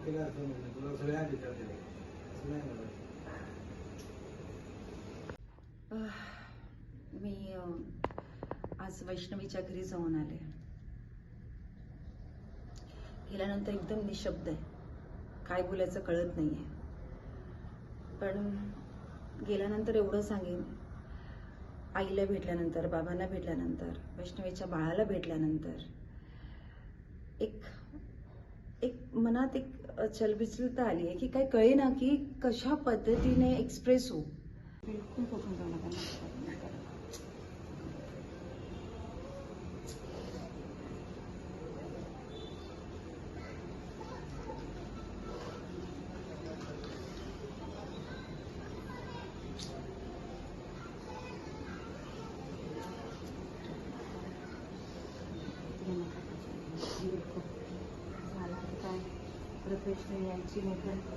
केला असं म्हणणं तुला सगळ्या विचार केला असं नाही मला. मी आज वैष्णवीच्या घरी जाऊन आले. गेल्यानंतर एकदम निशब्द आहे, काय बोलायचं कळत नाहीये. पण गेल्यानंतर एवढं सांगेन, आईला भेटल्यानंतर, बाबांना भेटल्यानंतर, वैष्णवीच्या बाळाला भेटल्यानंतर एक मनात एक चलबिचलता आली आहे की काय कळे ना की कशा पद्धतीने एक्सप्रेस हो. बिलकुल बघून जाऊ नका. झाला काय प्रोफेशनल यांची मोठं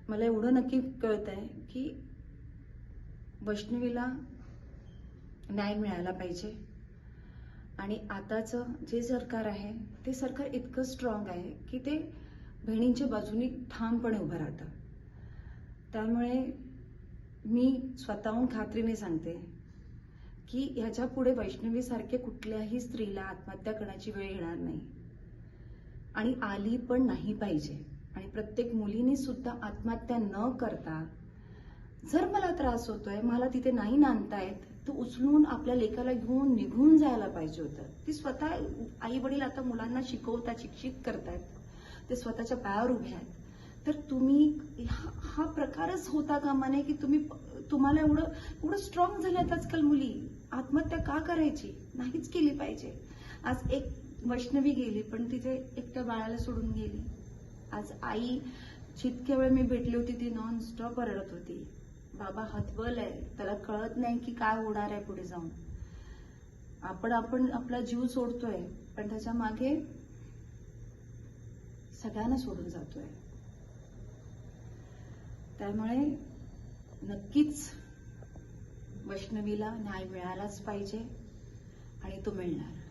मला एवढं नक्की कळत आहे की वैष्णवीला न्याय मिळाला पाहिजे. आणि आताचं जे सरकार आहे ते सरकार इतकं स्ट्रॉंग आहे की ते बहिणींच्या बाजूनी ठामपणे उभं राहतं. त्यामुळे मी स्वतःहून खात्रीने सांगते की ह्याच्या पुढे वैष्णवीसारखे कुठल्याही स्त्रीला आत्महत्या करण्याची वेळ येणार नाही आणि आली पण नाही पाहिजे. आणि प्रत्येक मुलीने सुद्धा आत्महत्या न करता, जर मला त्रास होतोय, मला तिथे नाही नांदतायत, तर उचलून आपल्या लेकाला घेऊन निघून जायला पाहिजे होतं. ती स्वतः आई वडील आता मुलांना शिकवतात, शिक्षित करतायत, ते स्वतःच्या पायावर उभे आहेत. तर तुम्ही हा प्रकारच होता कामा नये की तुम्हाला एवढं स्ट्रॉंग झाल्यात आजकाल मुली. आत्महत्या का करायची? नाहीच केली पाहिजे. आज एक वैष्णवी गेली पण तिथे एकट्या बाळाला सोडून गेली. आज आई जितक्या वेळ मी भेटली होती ती नॉन स्टॉप रडत होती. बाबा हतबल आहे, त्याला कळत नाही की काय होणार आहे पुढे जाऊन. आपण आपला जीव सोडतोय पण त्याच्या मागे सगळ्यांना सोडून जातोय. त्यामुळे नक्कीच वैष्णवीला न्याय मिळालाच पाहिजे आणि तो मिळणार.